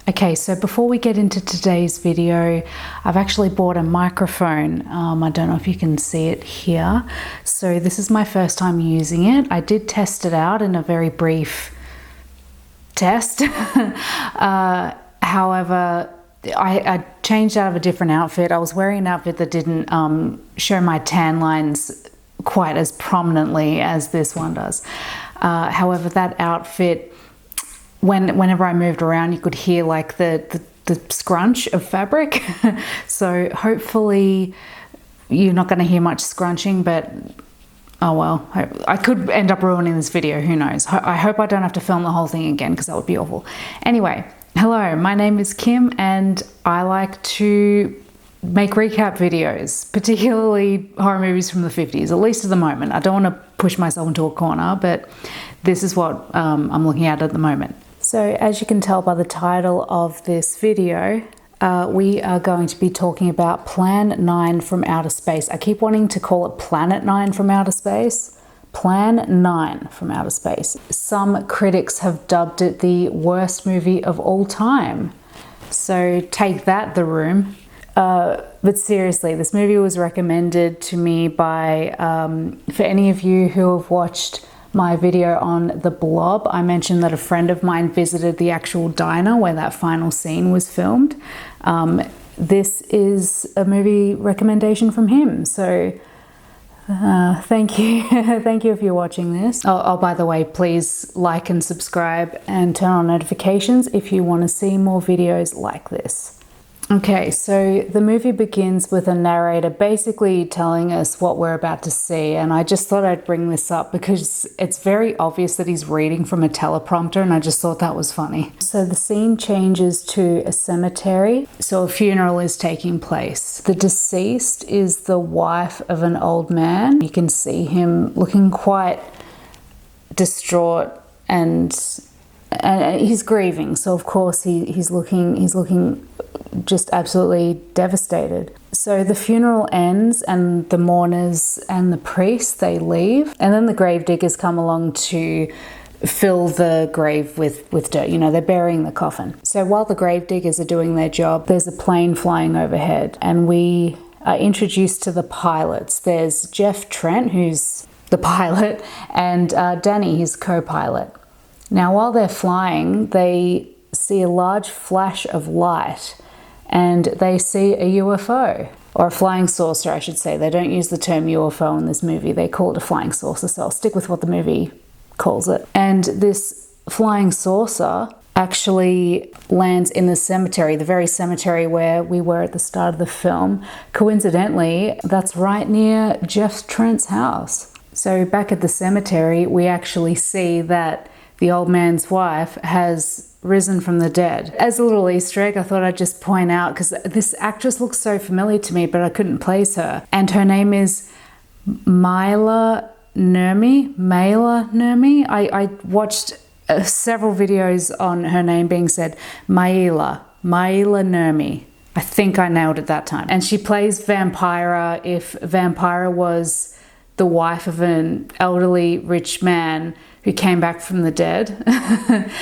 Okay, so before we get into today's video, I've actually bought a microphone. I don't know if you can see it here. So this is my first time using it. I did test it out in a very brief test. However, I changed out of a different outfit. I was wearing an outfit that didn't show my tan lines quite as prominently as this one does. However, that outfit, whenever I moved around, you could hear like the scrunch of fabric. So hopefully you're not going to hear much scrunching, but oh well, I could end up ruining this video, who knows. I hope I don't have to film the whole thing again, because that would be awful. Anyway, hello, my name is Kim and I like to make recap videos, particularly horror movies from the 50s, at least at the moment. I don't want to push myself into a corner, but this is what I'm looking at the moment. So as you can tell by the title of this video, we are going to be talking about Plan 9 from Outer Space. I keep wanting to call it Planet 9 from Outer Space. Plan 9 from Outer Space. Some critics have dubbed it the worst movie of all time. So take that, The Room. But seriously, this movie was recommended to me by, for any of you who have watched my video on The Blob, I mentioned that a friend of mine visited the actual diner where that final scene was filmed. This is a movie recommendation from him, so thank you. Thank you if you're watching this. Oh, by the way, please like and subscribe and turn on notifications if you want to see more videos like this. Okay, so the movie begins with a narrator basically telling us what we're about to see, and I just thought I'd bring this up because it's very obvious that he's reading from a teleprompter, and I just thought that was funny. So the scene changes to a cemetery. So a funeral is taking place. The deceased is the wife of an old man. You can see him looking quite distraught and he's grieving, so of course he's looking just absolutely devastated. So the funeral ends and the mourners and the priest, they leave, and then the grave diggers come along to fill the grave with dirt. You know, they're burying the coffin. So while the grave diggers are doing their job, there's a plane flying overhead, and we are introduced to the pilots. There's Jeff Trent, who's the pilot, and Danny, his co-pilot. Now, while they're flying, they see a large flash of light and they see a UFO, or a flying saucer, I should say. They don't use the term UFO in this movie. They call it a flying saucer, so I'll stick with what the movie calls it. And this flying saucer actually lands in the cemetery, the very cemetery where we were at the start of the film. Coincidentally, that's right near Jeff Trent's house. So back at the cemetery, we actually see that the old man's wife has risen from the dead. As a little Easter egg, I thought I'd just point out, because this actress looks so familiar to me, but I couldn't place her. And her name is Maila Nurmi. I watched several videos on her name being said Maila Nurmi. I think I nailed it that time. And she plays Vampira if Vampira was the wife of an elderly rich man who came back from the dead.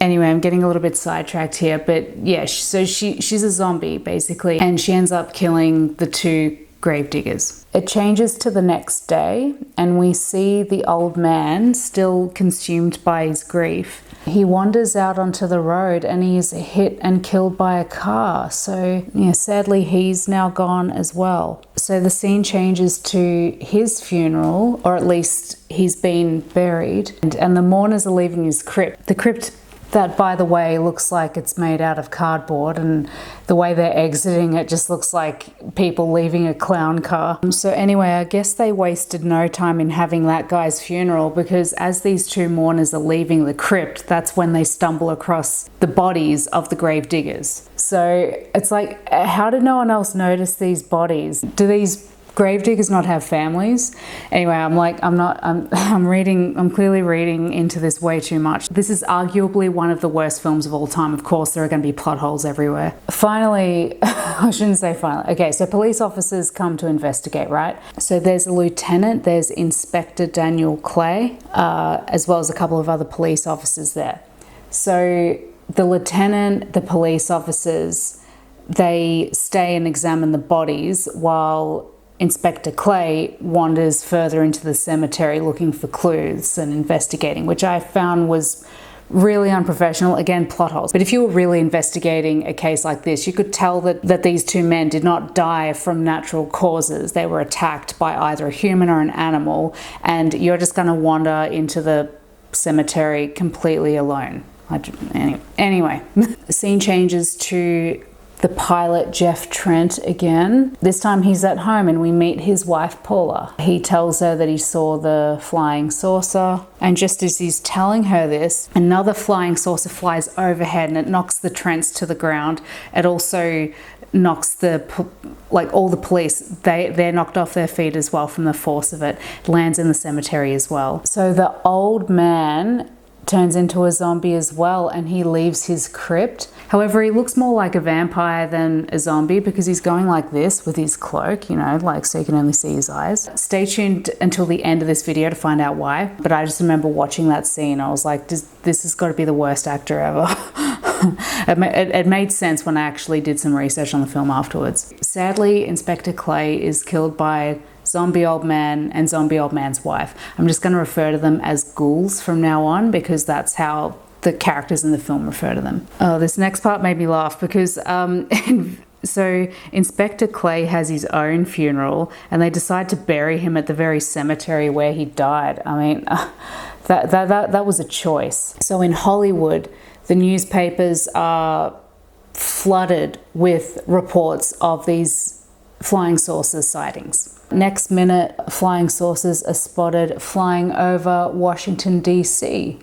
Anyway, I'm getting a little bit sidetracked here, but yeah, so she's a zombie basically, and she ends up killing the two grave diggers. It changes to the next day and we see the old man still consumed by his grief. He wanders out onto the road and he is hit and killed by a car. So yeah, sadly he's now gone as well. So the scene changes to his funeral, or at least he's been buried, and the mourners are leaving his crypt. The crypt that, by the way, looks like it's made out of cardboard, and the way they're exiting it just looks like people leaving a clown car. So anyway, I guess they wasted no time in having that guy's funeral, because as these two mourners are leaving the crypt, that's when they stumble across the bodies of the grave diggers. So it's like, how did no one else notice these bodies? Do these grave diggers not have families? Anyway, I'm clearly reading into this way too much. This is arguably one of the worst films of all time. Of course, there are going to be plot holes everywhere. Finally, I shouldn't say finally. Okay, so police officers come to investigate, right? So there's a lieutenant, there's Inspector Daniel Clay, as well as a couple of other police officers there. So the lieutenant, the police officers, they stay and examine the bodies while Inspector Clay wanders further into the cemetery looking for clues and investigating, which I found was really unprofessional. Again, plot holes. But if you were really investigating a case like this, you could tell that these two men did not die from natural causes. They were attacked by either a human or an animal, and you're just going to wander into the cemetery completely alone. Anyway, the scene changes to the pilot Jeff Trent again. This time he's at home and we meet his wife Paula. He tells her that he saw the flying saucer, and just as he's telling her this, another flying saucer flies overhead and it knocks the Trents to the ground. It also knocks all the police, they're knocked off their feet as well from the force of it. It lands in the cemetery as well. So the old man turns into a zombie as well, and he leaves his crypt. However, he looks more like a vampire than a zombie because he's going like this with his cloak, you know, like so you can only see his eyes. Stay tuned until the end of this video to find out why. But I just remember watching that scene, I was like, this has got to be the worst actor ever. It made sense when I actually did some research on the film afterwards. Sadly, Inspector Clay is killed by zombie old man and zombie old man's wife. I'm just going to refer to them as ghouls from now on because that's how the characters in the film refer to them. Oh, this next part made me laugh because so Inspector Clay has his own funeral and they decide to bury him at the very cemetery where he died. I mean, that was a choice. So in Hollywood, the newspapers are flooded with reports of these flying saucer sightings. Next minute, flying saucers are spotted flying over Washington, D.C.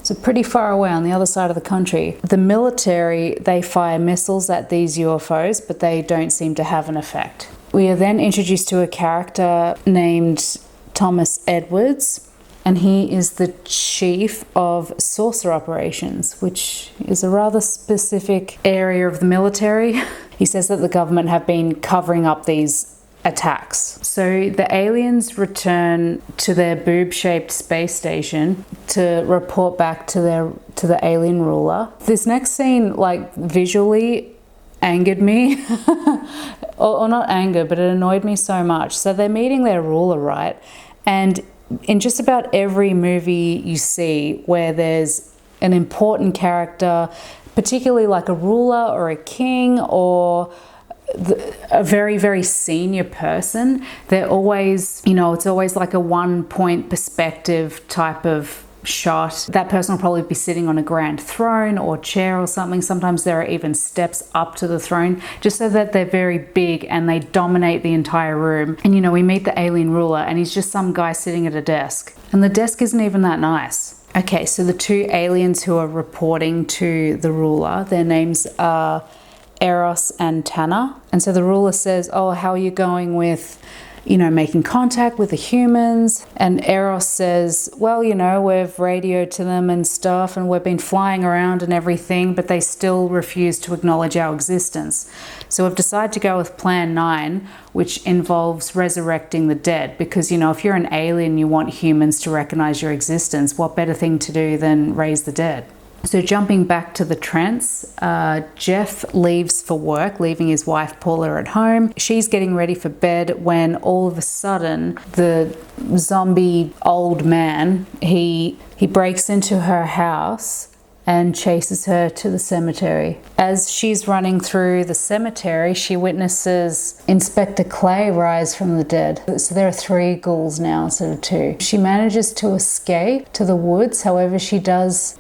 So pretty far away on the other side of the country. The military, they fire missiles at these UFOs, but they don't seem to have an effect. We are then introduced to a character named Thomas Edwards, and he is the chief of saucer operations, which is a rather specific area of the military. He says that the government have been covering up these attacks. So the aliens return to their boob-shaped space station to report back to the alien ruler. This next scene, like, visually angered me. or not anger, but it annoyed me so much. So they're meeting their ruler, right? And in just about every movie you see where there's an important character, particularly like a ruler or a king or a very, very senior person, they're always, you know, it's always like a one-point perspective type of shot. That person will probably be sitting on a grand throne or chair or something. Sometimes there are even steps up to the throne, just so that they're very big and they dominate the entire room. And you know, we meet the alien ruler and he's just some guy sitting at a desk. And the desk isn't even that nice. Okay, so the two aliens who are reporting to the ruler, their names are Heiress and Tanner. And so the ruler says, oh, how are you going with, you know, making contact with the humans? And Heiress says, well, you know, we've radioed to them and stuff and we've been flying around and everything, but they still refuse to acknowledge our existence. So we've decided to go with Plan 9, which involves resurrecting the dead, because, you know, if you're an alien, you want humans to recognize your existence. What better thing to do than raise the dead? So jumping back to the Trents, Jeff leaves for work, leaving his wife Paula at home. She's getting ready for bed when all of a sudden the zombie old man, he breaks into her house and chases her to the cemetery. As she's running through the cemetery, she witnesses Inspector Clay rise from the dead. So there are 3 ghouls now instead of 2. She manages to escape to the woods, however she does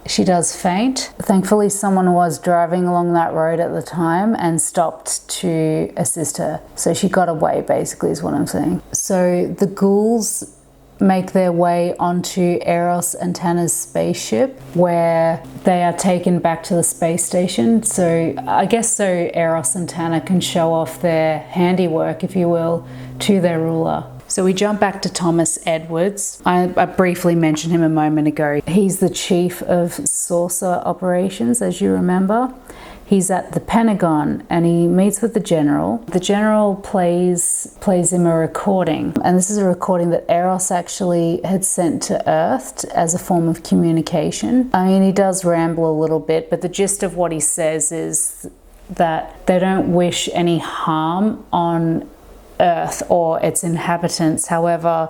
faint. Thankfully, someone was driving along that road at the time and stopped to assist her. So she got away, basically, is what I'm saying. So the ghouls make their way onto Heiress and Tanner's spaceship, where they are taken back to the space station. So I guess so Heiress and Tanner can show off their handiwork, if you will, to their ruler. So we jump back to Thomas Edwards. I briefly mentioned him a moment ago. He's the chief of saucer operations, as you remember. he's at the Pentagon and he meets with the general. The general plays him a recording, and this is a recording that Eros actually had sent to Earth as a form of communication. I mean, he does ramble a little bit, but the gist of what he says is that they don't wish any harm on Earth or its inhabitants. However,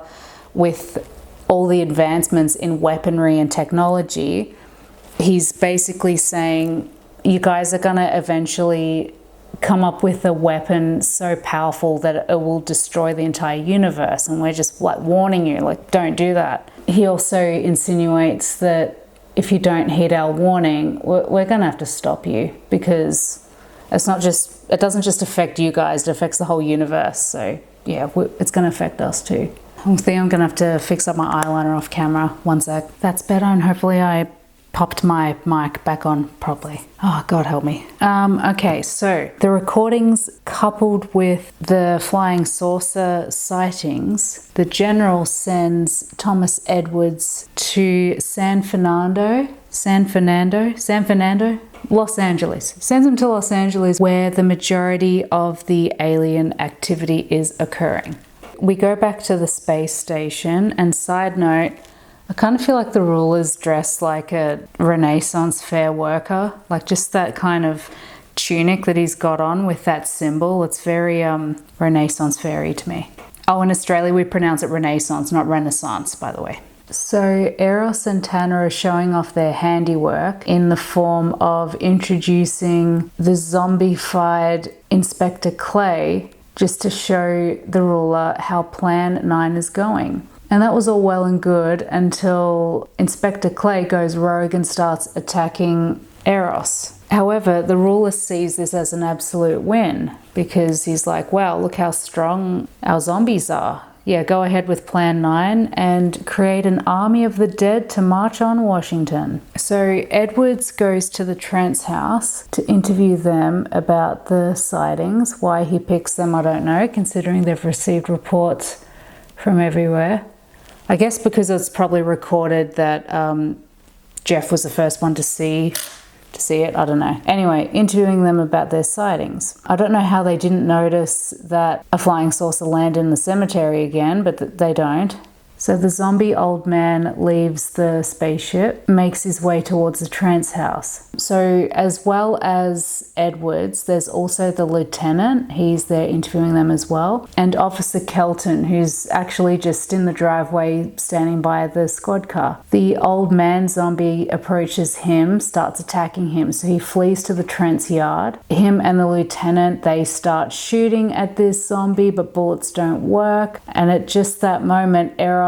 with all the advancements in weaponry and technology, he's basically saying you guys are going to eventually come up with a weapon so powerful that it will destroy the entire universe, and we're just like warning you, like, don't do that. He also insinuates that if you don't heed our warning, we're going to have to stop you, because it's not just, it doesn't just affect you guys, it affects the whole universe. So yeah, it's going to affect us too. I think I'm going to have to fix up my eyeliner off camera. One sec. That's better, and hopefully I popped my mic back on properly. Oh, God help me. Okay, so the recordings coupled with the flying saucer sightings, the general sends Thomas Edwards to San Fernando, Los Angeles. Sends him to Los Angeles, where the majority of the alien activity is occurring. We go back to the space station, and side note, I kind of feel like the ruler's dressed like a Renaissance fair worker, like just that kind of tunic that he's got on with that symbol. It's very Renaissance fairy to me. Oh, in Australia we pronounce it Renaissance, not Renaissance, by the way. So Eros and Tanner are showing off their handiwork in the form of introducing the zombified Inspector Clay, just to show the ruler how Plan 9 is going. And that was all well and good until Inspector Clay goes rogue and starts attacking Eros. However, the ruler sees this as an absolute win, because he's like, wow, look how strong our zombies are. Yeah, go ahead with Plan 9 and create an army of the dead to march on Washington. So Edwards goes to the Trent's house to interview them about the sightings. Why he picks them, I don't know, considering they've received reports from everywhere. I guess because it's probably recorded that Jeff was the first one to see it, I don't know. Anyway, interviewing them about their sightings. I don't know how they didn't notice that a flying saucer landed in the cemetery again, but they don't. So the zombie old man leaves the spaceship, makes his way towards the Trent's house. So as well as Edwards, there's also the lieutenant. He's there interviewing them as well. And Officer Kelton, who's actually just in the driveway standing by the squad car. The old man zombie approaches him, starts attacking him. So he flees to the Trent's yard. Him and the lieutenant, they start shooting at this zombie, but bullets don't work. And at just that moment, Eros,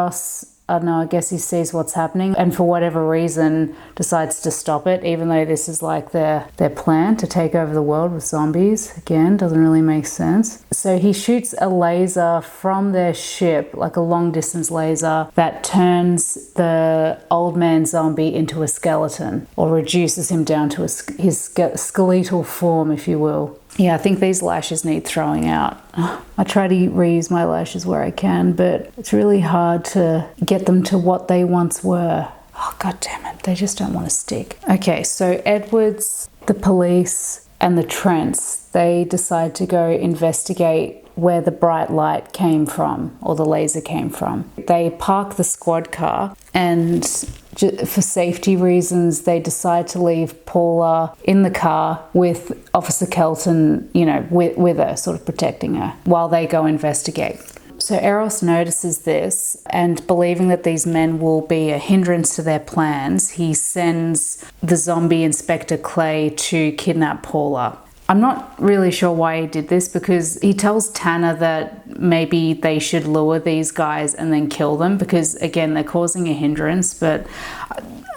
I don't know, I guess he sees what's happening and for whatever reason decides to stop it, even though this is like their plan to take over the world with zombies. Again, doesn't really make sense. So he shoots a laser from their ship, like a long distance laser, that turns the old man zombie into a skeleton, or reduces him down to his skeletal form, if you will. Yeah, I think these lashes need throwing out. I try to reuse my lashes where I can, but it's really hard to get them to what they once were. Oh, God damn it. They just don't want to stick. Okay, so Edwards, the police, and the Trents, they decide to go investigate where the bright light came from, or the laser came from. They park the squad car, and for safety reasons, they decide to leave Paula in the car with Officer Kelton, you know, with her, sort of protecting her, while they go investigate. So Eros notices this, and believing that these men will be a hindrance to their plans, he sends the zombie Inspector Clay to kidnap Paula. I'm not really sure why he did this, because he tells Tanner that maybe they should lure these guys and then kill them, because again, they're causing a hindrance. But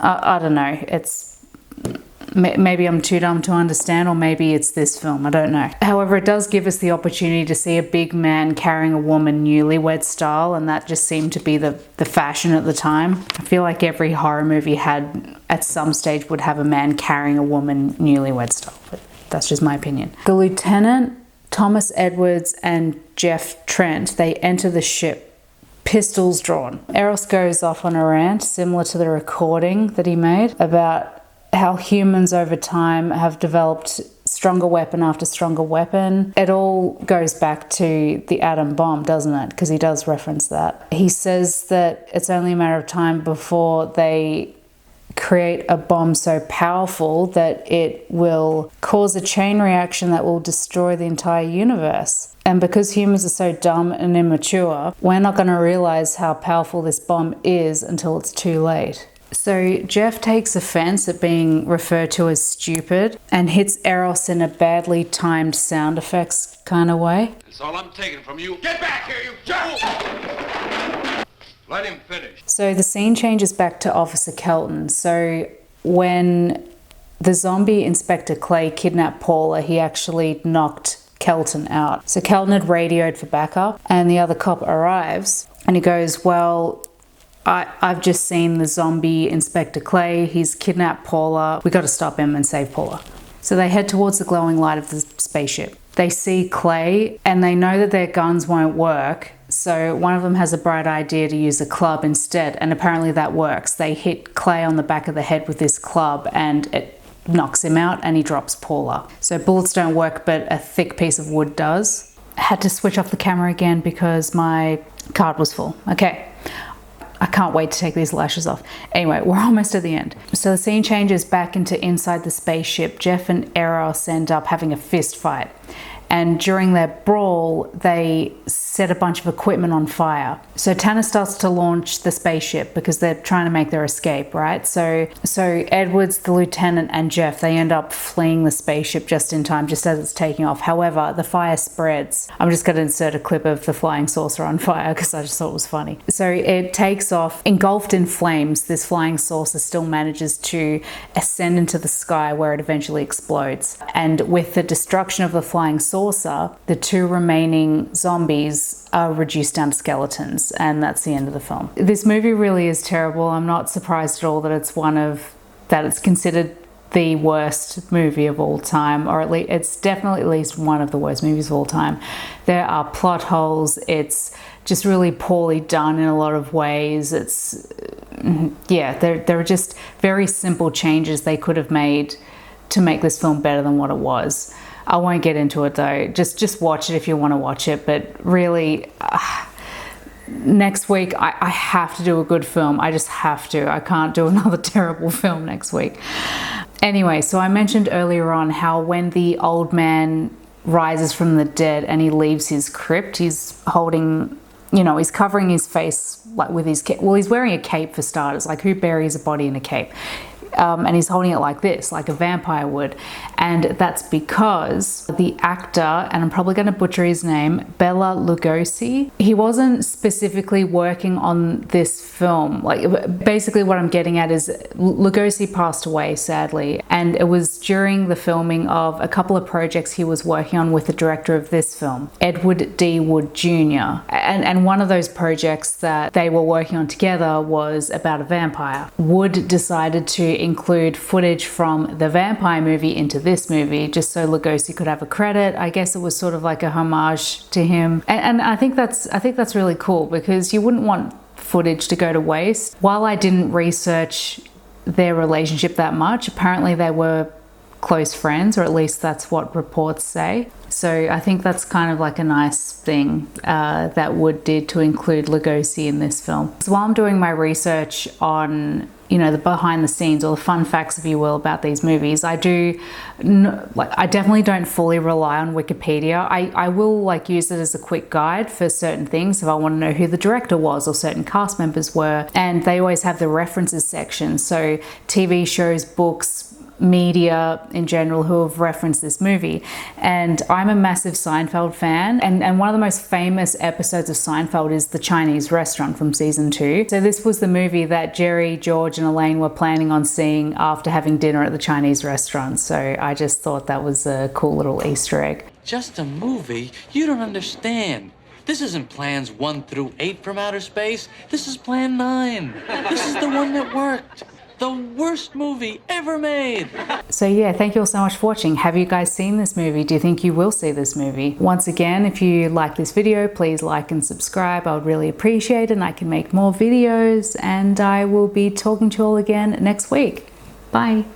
I don't know, it's maybe I'm too dumb to understand, or maybe it's this film, I don't know. However, it does give us the opportunity to see a big man carrying a woman newlywed style, and that just seemed to be the fashion at the time. I feel like every horror movie had at some stage would have a man carrying a woman newlywed style, but that's just my opinion. The lieutenant, Thomas Edwards, and Jeff Trent, they enter the ship, pistols drawn. Eros goes off on a rant similar to the recording that he made about how humans over time have developed stronger weapon after stronger weapon. It all goes back to the atom bomb, doesn't it? Because he does reference that. He says that it's only a matter of time before they create a bomb so powerful that it will cause a chain reaction that will destroy the entire universe. And because humans are so dumb and immature, we're not going to realize how powerful this bomb is until it's too late. So Jeff takes offense at being referred to as stupid and hits Eros in a badly timed sound effects kind of way. That's all I'm taking from you. Get back here, you fool! Let him finish. So the scene changes back to Officer Kelton. So when the zombie Inspector Clay kidnapped Paula, he actually knocked Kelton out. So Kelton had radioed for backup and the other cop arrives and he goes, well, I've just seen the zombie Inspector Clay. He's kidnapped Paula. We got to stop him and save Paula. So they head towards the glowing light of the spaceship. They see Clay and they know that their guns won't work. So one of them has a bright idea to use a club instead. And apparently that works. They hit Clay on the back of the head with this club and it knocks him out and he drops Paula. So bullets don't work, but a thick piece of wood does. I had to switch off the camera again because my card was full. Okay. I can't wait to take these lashes off. Anyway, we're almost at the end. So the scene changes back into inside the spaceship. Jeff and Eros end up having a fist fight. And during their brawl, they set a bunch of equipment on fire. So Tanner starts to launch the spaceship because they're trying to make their escape, right? So Edwards, the lieutenant, and Jeff, they end up fleeing the spaceship just in time, just as it's taking off. However, the fire spreads. I'm just going to insert a clip of the flying saucer on fire because I just thought it was funny. So it takes off, engulfed in flames. This flying saucer still manages to ascend into the sky where it eventually explodes. And with the destruction of the flying saucer, the two remaining zombies are reduced down to skeletons, and that's the end of the film. This movie really is terrible. I'm not surprised at all that it's considered the worst movie of all time, or at least it's definitely at least one of the worst movies of all time. There are plot holes. It's just really poorly done in a lot of ways. There are just very simple changes they could have made to make this film better than what it was. I won't get into it though. Just watch it if you want to watch it. But really, next week I have to do a good film. I just have to. I can't do another terrible film next week. Anyway, so I mentioned earlier on how when the old man rises from the dead and he leaves his crypt, he's holding, he's covering his face like with his cape. Well, he's wearing a cape for starters. Like, who buries a body in a cape? And he's holding it like this, like a vampire would. And that's because the actor, and I'm probably going to butcher his name, Bela Lugosi, he wasn't specifically working on this film. Like, basically what I'm getting at is Lugosi passed away, sadly. And it was during the filming of a couple of projects he was working on with the director of this film, Edward D. Wood Jr. And one of those projects that they were working on together was about a vampire. Wood decided to include footage from the vampire movie into this movie just so Lugosi could have a credit. I guess it was sort of like a homage to him, and I think that's really cool because you wouldn't want footage to go to waste. While I didn't research their relationship that much, apparently they were close friends, or at least that's what reports say. So I think that's kind of like a nice thing that Wood did to include Lugosi in this film. So while I'm doing my research on the behind the scenes, or the fun facts, if you will, about these movies, I definitely don't fully rely on Wikipedia. I will use it as a quick guide for certain things if I want to know who the director was or certain cast members were, and they always have the references section. So TV shows, books, media in general who have referenced this movie. And I'm a massive Seinfeld fan, and one of the most famous episodes of Seinfeld is the Chinese restaurant from season 2. So this was the movie that Jerry, George and Elaine were planning on seeing after having dinner at the Chinese restaurant. So I just thought that was a cool little Easter egg. Just a movie? You don't understand. This isn't plans 1 through 8 from outer space. This is plan 9. This is the one that worked. The worst movie ever made. So yeah, thank you all so much for watching. Have you guys seen this movie? Do you think you will see this movie? Once again, if you like this video, please like and subscribe. I would really appreciate it, and I can make more videos, and I will be talking to you all again next week. Bye.